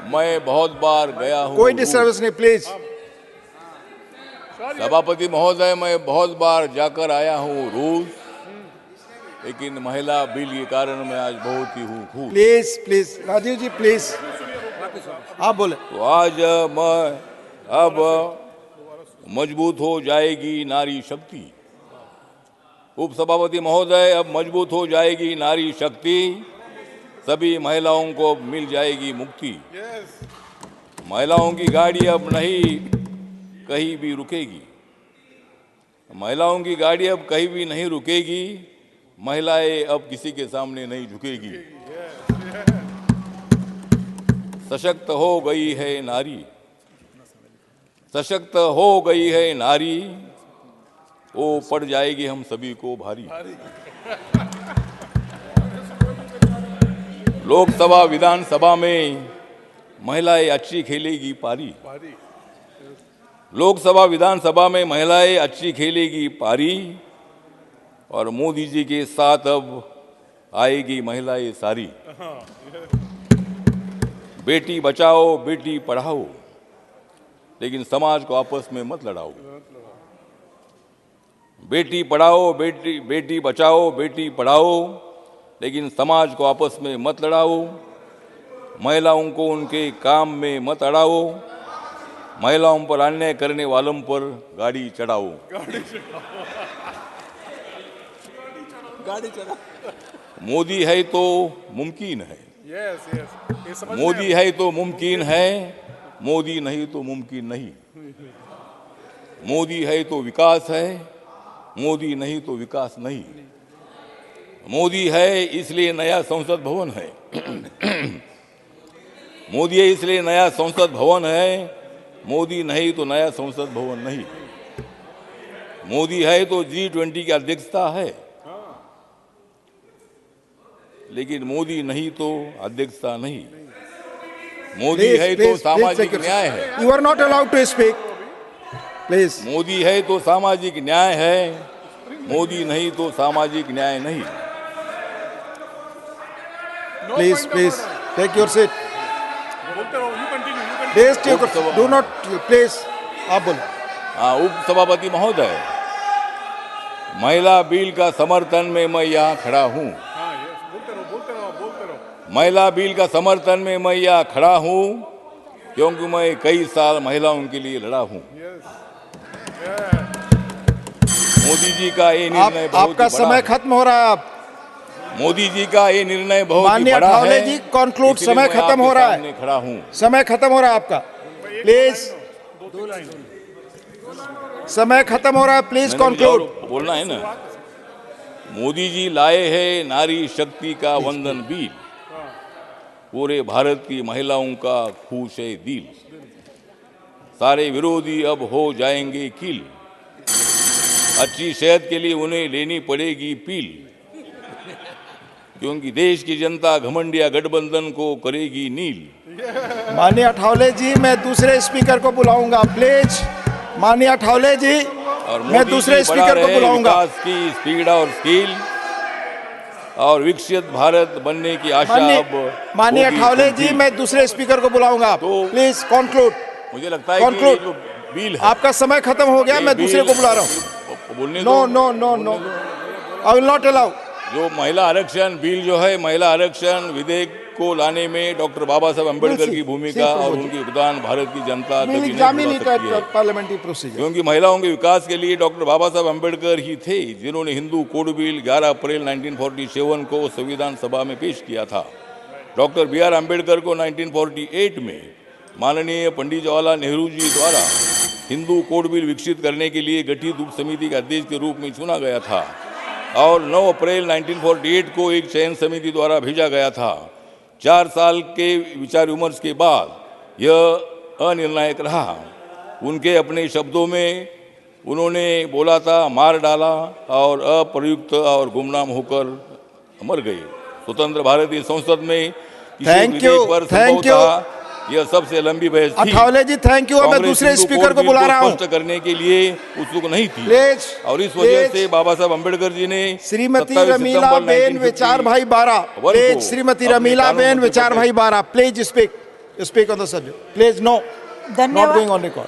मैं बहुत बार गया हूँ। कोई डिस्टर्बेंस नहीं, प्लीज। सभापति महोदय, मैं बहुत बार जाकर आया हूँ रूस, लेकिन महिला बिल के कारण मैं आज बहुत ही हूँ खुश। Please please Rajiv ji please, आप बोले। तो आज मैं अब मजबूत हो जाएगी नारी शक्ति। उपसभापति महोदय, अब मजबूत हो जाएगी नारी शक्ति, सभी महिलाओं को मिल जाएगी मुक्ति। महिलाओं की गाड़ी अब नहीं कहीं भी रुकेगी। महिलाओं की गाड़ी अब कहीं भी नहीं रुकेगी। महिलाएं अब किसी के सामने नहीं झुकेगी। सशक्त हो गई है नारी, सशक्त हो गई है नारी, वो पड़ जाएगी हम सभी को भारी। लोकसभा विधानसभा में महिलाएं अच्छी खेलेगी पारी। लोकसभा विधानसभा में महिलाएं अच्छी खेलेगी पारी, और मोदी जी के साथ अब आएगी महिलाएं सारी। बेटी बचाओ बेटी पढ़ाओ, लेकिन समाज को आपस में मत लड़ाओ। बेटी पढ़ाओ बेटी बचाओ बेटी पढ़ाओ, लेकिन समाज को आपस में मत लड़ाओ। महिलाओं को उनके काम में मत अड़ाओ। महिलाओं पर अन्याय करने वालों पर गाड़ी चढ़ाओ। मोदी है तो मुमकिन है। मोदी है तो मुमकिन है, मोदी नहीं तो मुमकिन नहीं। मोदी है तो विकास है, मोदी नहीं तो विकास नहीं। मोदी है इसलिए नया संसद भवन है। मोदी है इसलिए नया संसद भवन है, मोदी नहीं तो नया संसद भवन नहीं। मोदी है तो G20 की अध्यक्षता है, लेकिन मोदी नहीं तो अध्यक्षता नहीं। मोदी है तो सामाजिक न्याय है। You are not allowed to speak, please. Modi है तो सामाजिक न्याय है, मोदी नहीं तो सामाजिक न्याय नहीं। Please please take your seat. Do not please, आप बोलो। हाँ, उप सभापति महोदय, महिला बिल का समर्थन में मैं यहाँ खड़ा हूँ। महिला बिल का समर्थन में मैं यहाँ खड़ा हूँ, क्योंकि मैं कई साल महिलाओं के लिए लड़ा हूँ। मोदी जी का ये निर्णय बहुत आपका समय खत्म हो रहा है। आप मोदी जी का ये निर्णय बहुत ही माननीय बड़ा ठावले है। जी, कंक्लूड। समय खत्म हो रहा है। खड़ा हूँ। समय खत्म हो रहा है आपका, प्लीज। समय खत्म हो रहा है, प्लीज कंक्लूड। बोलना है ना। मोदी जी लाए हैं नारी शक्ति का वंदन बिल, पूरे भारत की महिलाओं का खुश है दिल। सारे विरोधी अब हो जाएंगे किल, अच्छी सेहत के लिए उन्हें लेनी पड़ेगी पील, क्योंकि देश की जनता घमंडिया गठबंधन को करेगी नील। माननीय ठावले जी, मैं दूसरे स्पीकर को बुलाऊंगा, प्लीज। माननीय ठावले जी, और मैं दूसरे स्पीकर को बुलाऊंगा। विकास की स्पीड और स्किल और विकसित भारत बनने की आशा अब। माननीय ठावले जी, मैं दूसरे स्पीकर को बुलाऊंगा, तो प्लीज कंक्लूड। मुझे लगता है कि ये जो बिल है, आपका समय खत्म हो गया, मैं दूसरे को बुला रहा हूँ। बोलने no no no no, I will not allow. जो महिला आरक्षण बिल जो है, महिला आरक्षण विधेयक को लाने में डॉक्टर बाबा साहब अम्बेडकर की भूमिका और उनकी योगदान भारत की जनता कभी नहीं भुला सकती है। पार्लियामेंट्री प्रोसीजर, क्योंकि महिलाओं के विकास के लिए डॉक्टर बाबा साहब अम्बेडकर ही थे जिन्होंने हिंदू कोड बिल 11 अप्रैल 1947 को संविधान सभा में पेश किया था। डॉक्टर BR अम्बेडकर को 1948 में माननीय पंडित जवाहरलाल नेहरू जी द्वारा हिंदू कोड बिल विकसित करने के लिए गठित उप समिति के अध्यक्ष के रूप में चुना गया था, और 9 अप्रैल 1948 को एक चयन समिति द्वारा भेजा गया था। 4 साल के विचार विमर्श के बाद यह अनिर्णायक रहा। उनके अपने शब्दों में उन्होंने बोला था, मार डाला और अप्रयुक्त और गुमनाम होकर मर गए। स्वतंत्र भारतीय संसद में थैंक यू। यह सबसे लंबी बहस थी। ठावले जी, थैंक यू। मैं दूसरे स्पीकर को बुला रहा हूँ। स्पष्ट करने के लिए उत्सुक नहीं थी, प्लीज। और इस वजह से बाबा साहब अम्बेडकर जी ने श्रीमती रमीला बेन विचार भाई 12, प्लीज। श्रीमती रमीला बेन विचार भाई 12, please speak. You speak on the subject. Please, no. Not धन्यवाद going on record.